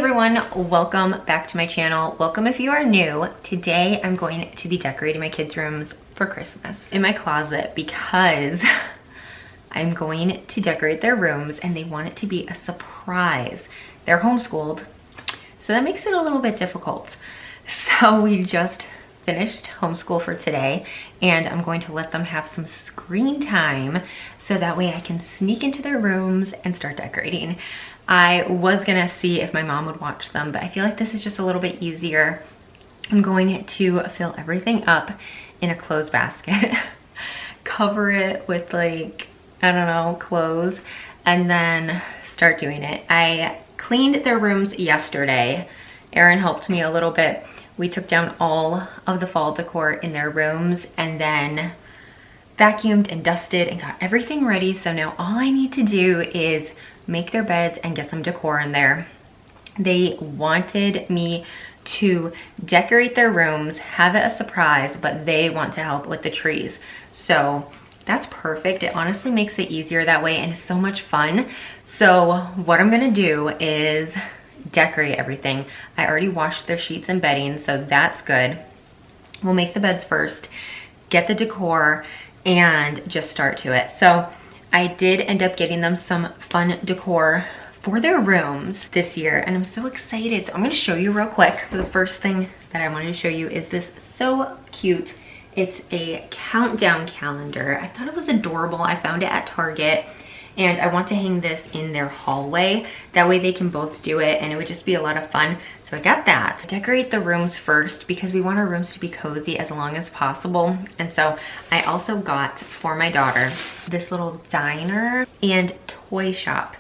everyone, welcome back to my channel. Welcome if you are new. Today I'm going to be decorating my kids' rooms for Christmas in my closet because I'm going to decorate their rooms and they want it to be a surprise. They're homeschooled, so that makes it a little bit difficult. So we just finished homeschool for today and I'm going to let them have some screen time so that way I can sneak into their rooms and start decorating. I was gonna see if my mom would watch them, but I feel like this is just a little bit easier. I'm going to fill everything up in a clothes basket, cover it with like, I don't know, clothes, and then start doing it. I cleaned their rooms yesterday. Erin helped me a little bit. We took down all of the fall decor in their rooms and then vacuumed and dusted and got everything ready. So now all I need to do is make their beds and get some decor in there. They wanted me to decorate their rooms, have it a surprise, but they want to help with the trees. So that's perfect. It honestly makes it easier that way and it's so much fun. So what I'm gonna do is decorate everything. I already washed their sheets and bedding, so that's good. We'll make the beds first, get the decor, and just start to it. So I did end up getting them some fun decor for their rooms this year and I'm so excited. So I'm gonna show you real quick. So the first thing that I wanted to show you is this so cute. It's a countdown calendar. I thought it was adorable. I found it at Target and I want to hang this in their hallway. That way they can both do it and it would just be a lot of fun. So I got that. Decorate the rooms first because we want our rooms to be cozy as long as possible. And so I also got for my daughter this little diner and toy shop.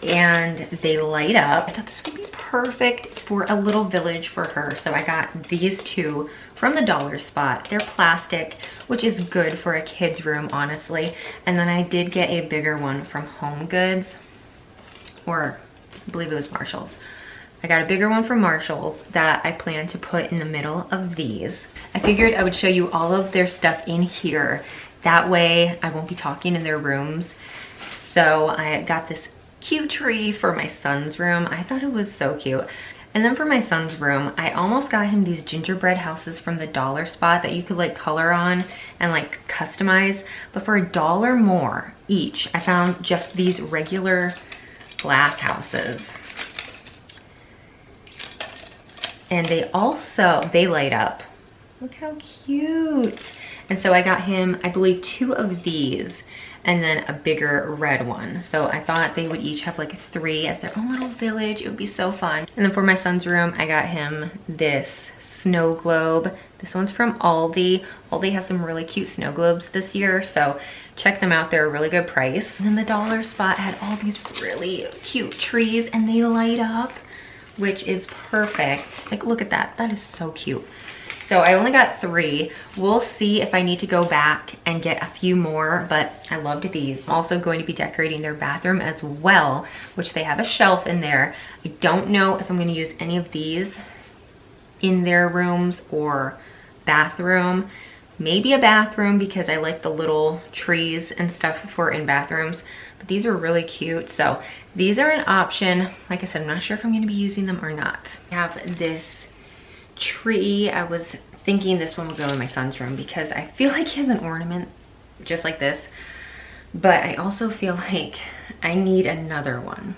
And they light up. I thought this would be perfect for a little village for her. So I got these two from the dollar spot. They're plastic, which is good for a kid's room, honestly. And then I did get a bigger one from Home Goods, or I believe it was Marshall's. I got a bigger one from Marshall's that I plan to put in the middle of these. I figured I would show you all of their stuff in here. That way I won't be talking in their rooms. So I got this cute tree for my son's room. I thought it was so cute. And then for my son's room, I almost got him these gingerbread houses from the dollar spot that you could like color on and like customize. But for $1 more each, I found just these regular glass houses. And they light up. Look how cute. And so I got him, I believe, 2 of these and then a bigger red one. So I thought they would each have like 3 as their own little village. It would be so fun. And then for my son's room, I got him this snow globe. This one's from Aldi. Aldi has some really cute snow globes this year, so check them out. They're a really good price. And then the dollar spot had all these really cute trees and they light up, which is perfect. Like, look at that. That is so cute. So I only got 3. We'll see if I need to go back and get a few more, but I loved these. I'm also going to be decorating their bathroom as well, which they have a shelf in there. I don't know if I'm going to use any of these in their rooms or bathroom. Maybe a bathroom because I like the little trees and stuff for in bathrooms. But these are really cute. So these are an option. Like I said, I'm not sure if I'm going to be using them or not. I have this tree. I was thinking this one would go in my son's room because I feel like he has an ornament just like this, but I also feel like I need another one.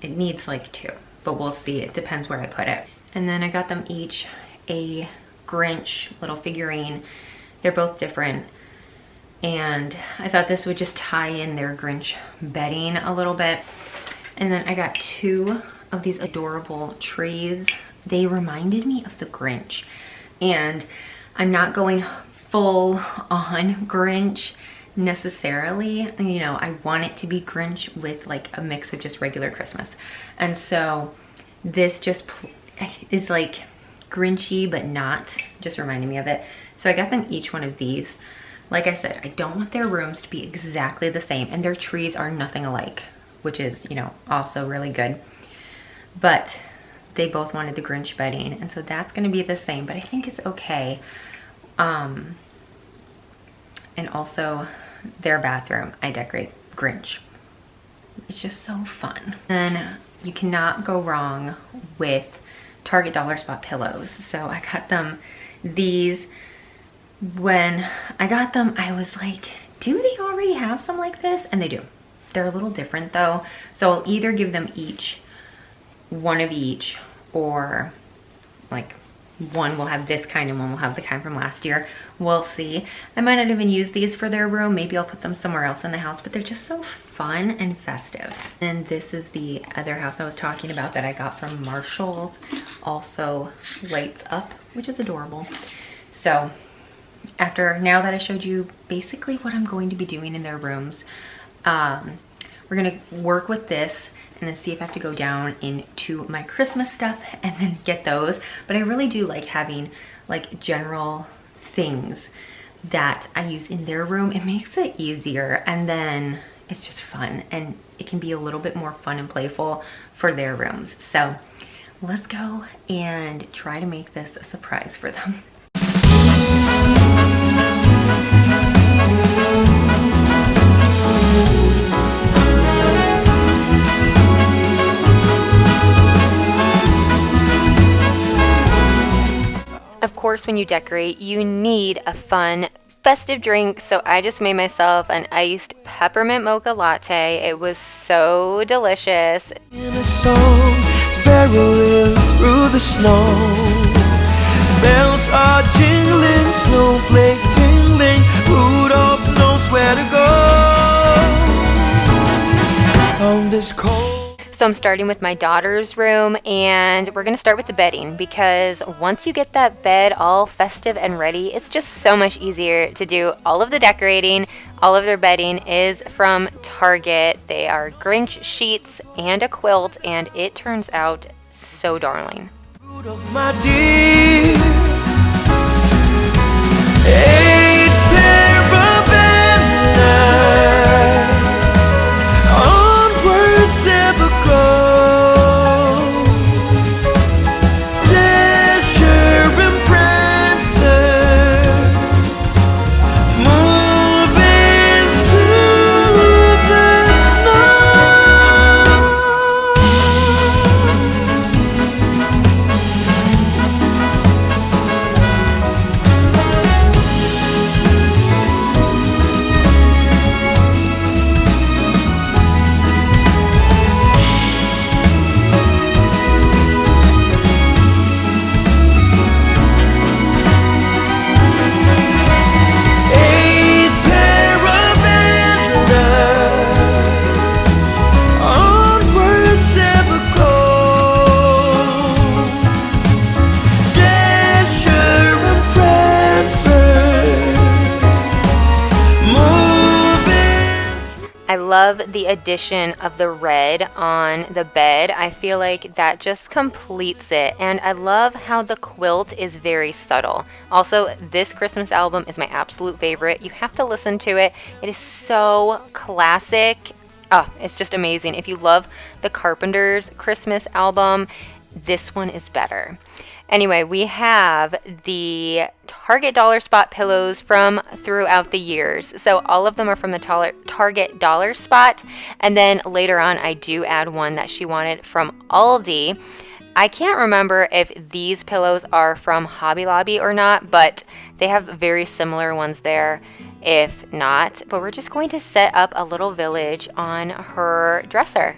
It needs like 2, but we'll see. It depends where I put it. And then I got them each a Grinch little figurine. They're both different and I thought this would just tie in their Grinch bedding a little bit. And then I got 2 of these adorable trees. They reminded me of the Grinch and I'm not going full on Grinch necessarily. You know, I want it to be Grinch with like a mix of just regular Christmas. And so this just is like Grinchy, but not, just reminding me of it. So I got them each one of these. Like I said, I don't want their rooms to be exactly the same and their trees are nothing alike, which is, you know, also really good. But they both wanted the Grinch bedding and so that's going to be the same, but I think it's okay. And also their bathroom I decorate Grinch. It's just so fun. Then you cannot go wrong with Target Dollar Spot pillows. So I got them these. When I got them, I was like, do they already have some like this? And they do. They're a little different though. So I'll either give them each one of each, or like one will have this kind and one will have the kind from last year. We'll see. I might not even use these for their room. Maybe I'll put them somewhere else in the house, but they're just so fun and festive. And this is the other house I was talking about that I got from Marshall's. Also lights up, which is adorable. So now that I showed you basically what I'm going to be doing in their rooms, we're gonna work with this and then see if I have to go down into my Christmas stuff and then get those. But I really do like having like general things that I use in their room. It makes it easier, and then it's just fun, and it can be a little bit more fun and playful for their rooms. So let's go and try to make this a surprise for them. Of course, when you decorate, you need a fun, festive drink, so I just made myself an iced peppermint mocha latte. It was so delicious. In a song, barreling through the snow, bells are jingling, snowflakes tingling, Rudolph knows where to go on this cold. So I'm starting with my daughter's room, and we're gonna start with the bedding, because once you get that bed all festive and ready, it's just so much easier to do all of the decorating. All of their bedding is from Target. They are Grinch sheets and a quilt, and it turns out so darling. My dear, 8 pair of antlers, onwards ever go. Dasher and Prancer, moving through the snow. I love the addition of the red on the bed. I feel like that just completes it. And I love how the quilt is very subtle. Also, this Christmas album is my absolute favorite. You have to listen to it. It is so classic. Oh, it's just amazing. If you love the Carpenters Christmas album, this one is better. Anyway, we have the Target Dollar Spot pillows from throughout the years. So all of them are from the Target Dollar Spot. And then later on, I do add one that she wanted from Aldi. I can't remember if these pillows are from Hobby Lobby or not, but they have very similar ones there if not. But we're just going to set up a little village on her dresser.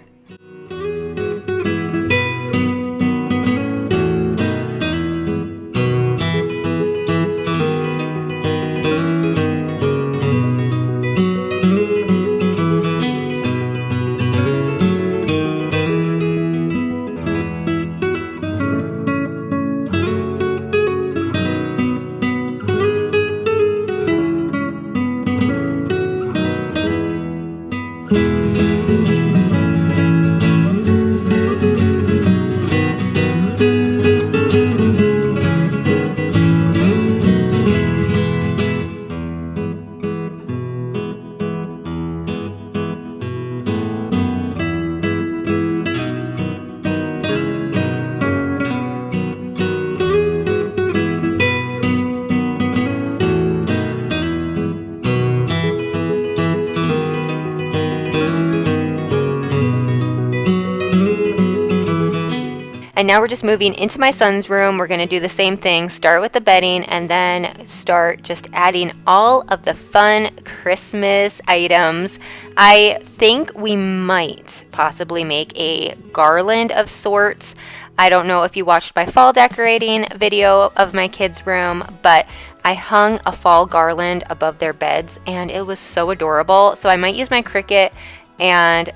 And now we're just moving into my son's room. We're going to do the same thing, start with the bedding, and then start just adding all of the fun Christmas items. I think we might possibly make a garland of sorts. I don't know if you watched my fall decorating video of my kids' room, but I hung a fall garland above their beds and it was so adorable. So I might use my Cricut and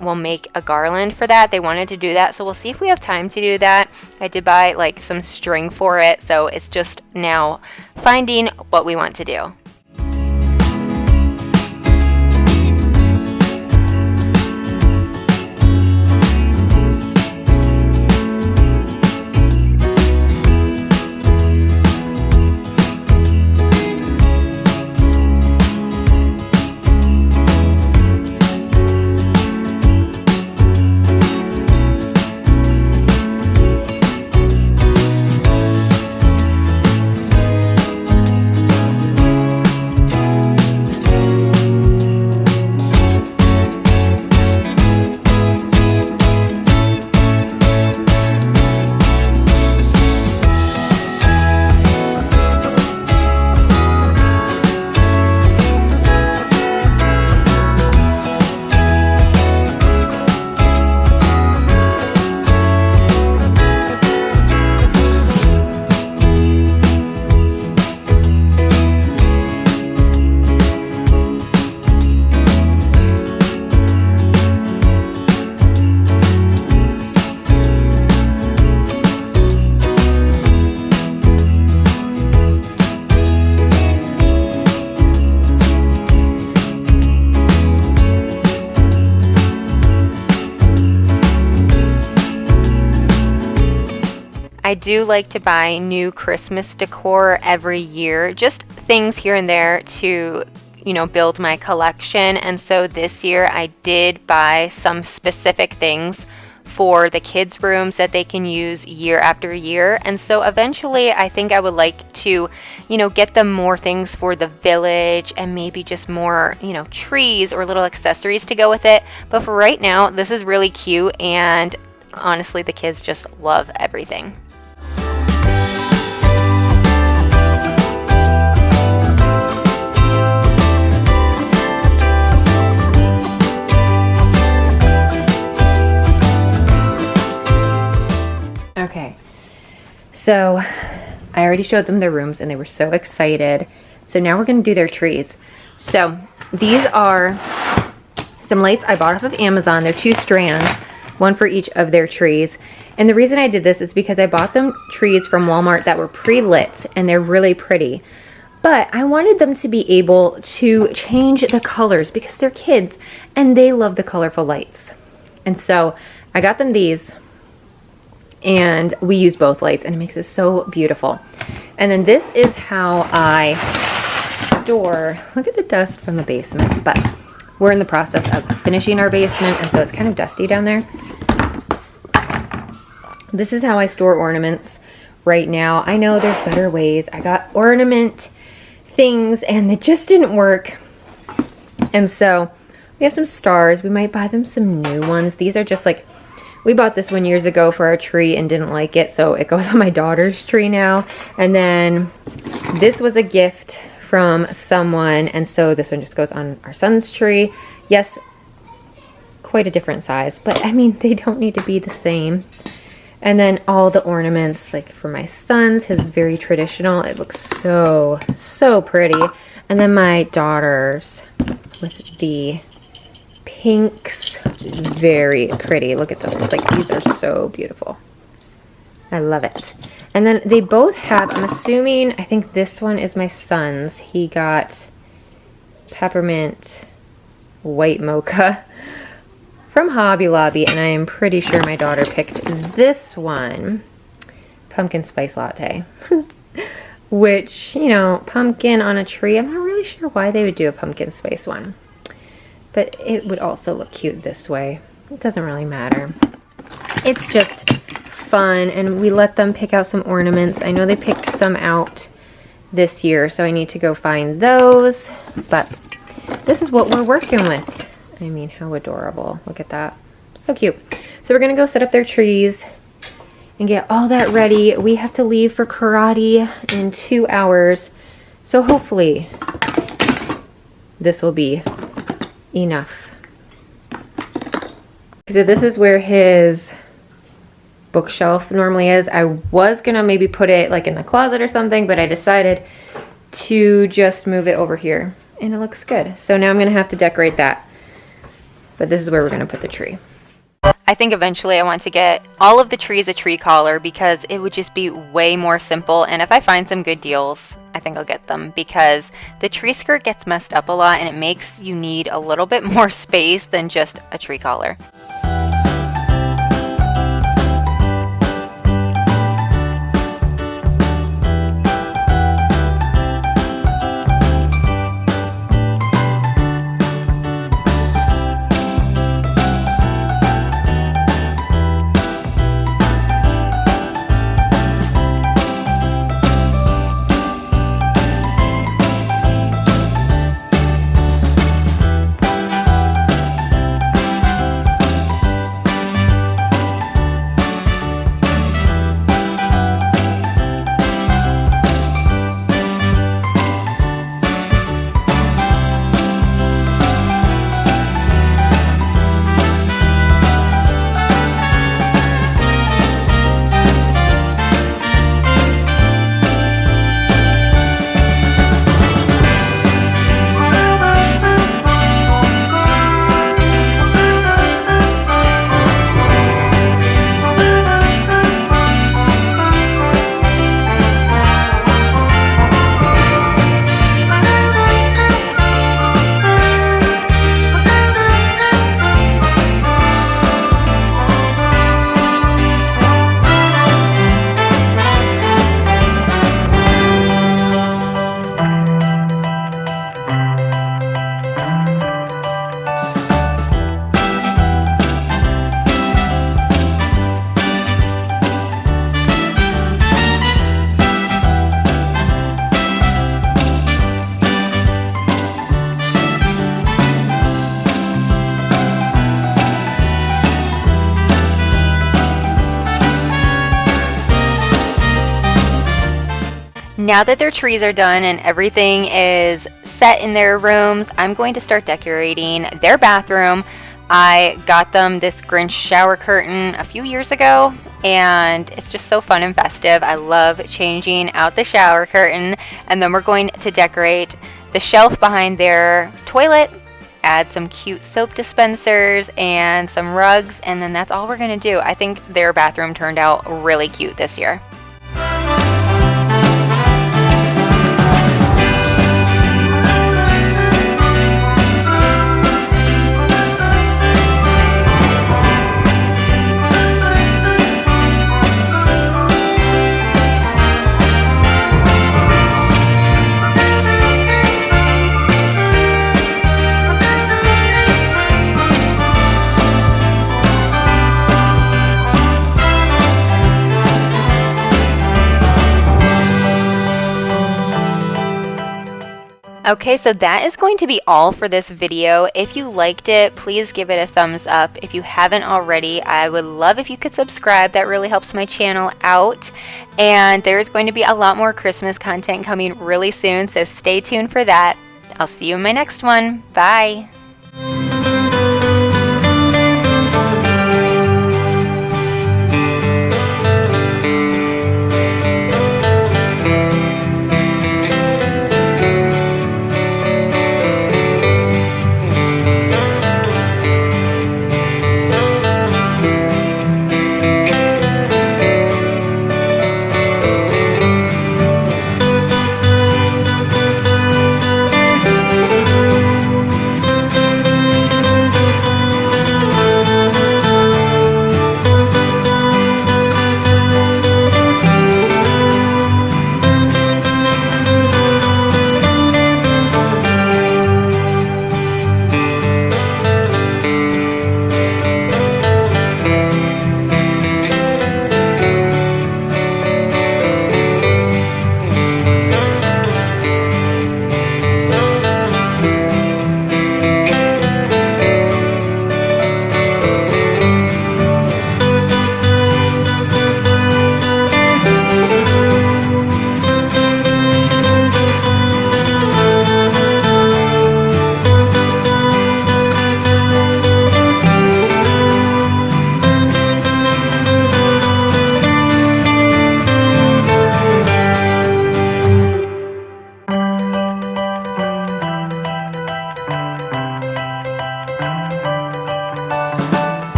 we'll make a garland for that. They wanted to do that, so we'll see if we have time to do that. I did buy some string for it, so it's just now finding what we want to do. I do like to buy new Christmas decor every year, just things here and there to, build my collection. And so this year I did buy some specific things for the kids' rooms that they can use year after year. And so eventually I think I would like to, get them more things for the village and maybe just more, trees or little accessories to go with it. But for right now, this is really cute, and honestly, the kids just love everything. Okay, so I already showed them their rooms and they were so excited. So now we're going to do their trees. So these are some lights I bought off of Amazon. They're 2 strands, one for each of their trees. And the reason I did this is because I bought them trees from Walmart that were pre-lit and they're really pretty. But I wanted them to be able to change the colors because they're kids and they love the colorful lights. And so I got them these. And we use both lights and it makes it so beautiful. And then this is how I store, look at the dust from the basement, but we're in the process of finishing our basement and so it's kind of dusty down there. This is how I store ornaments right now. I know there's better ways. I got ornament things and it just didn't work. And so we have some stars. We might buy them some new ones. These are just we bought this one years ago for our tree and didn't like it, so it goes on my daughter's tree now. And then this was a gift from someone, and so this one just goes on our son's tree. Yes, quite a different size, but I mean, they don't need to be the same. And then all the ornaments, for my son's, his is very traditional. It looks so, so pretty. And then my daughter's with the pinks, very pretty. Look at those. These are so beautiful. I love it. And then they both have, I'm assuming, I think this one is my son's. He got peppermint white mocha from Hobby Lobby, and I am pretty sure my daughter picked this one, pumpkin spice latte. Which, pumpkin on a tree, I'm not really sure why they would do a pumpkin spice one. But it would also look cute this way. It doesn't really matter. It's just fun, and we let them pick out some ornaments. I know they picked some out this year, so I need to go find those. But this is what we're working with. I mean, how adorable. Look at that. So cute. So we're going to go set up their trees and get all that ready. We have to leave for karate in 2 hours. So hopefully this will be enough. So this is where his bookshelf normally is. I was gonna maybe put it like in the closet or something, but I decided to just move it over here, and it looks good. So now I'm gonna have to decorate that. But this is where we're gonna put the tree. I think eventually I want to get all of the trees a tree collar because it would just be way more simple, and if I find some good deals, I think I'll get them, because the tree skirt gets messed up a lot and it makes you need a little bit more space than just a tree collar. Now that their trees are done and everything is set in their rooms, I'm going to start decorating their bathroom. I got them this Grinch shower curtain a few years ago, and it's just so fun and festive. I love changing out the shower curtain, and then we're going to decorate the shelf behind their toilet, add some cute soap dispensers and some rugs, and then that's all we're going to do. I think their bathroom turned out really cute this year. Okay, so that is going to be all for this video. If you liked it, please give it a thumbs up. If you haven't already, I would love if you could subscribe. That really helps my channel out. And there's going to be a lot more Christmas content coming really soon, so stay tuned for that. I'll see you in my next one. Bye!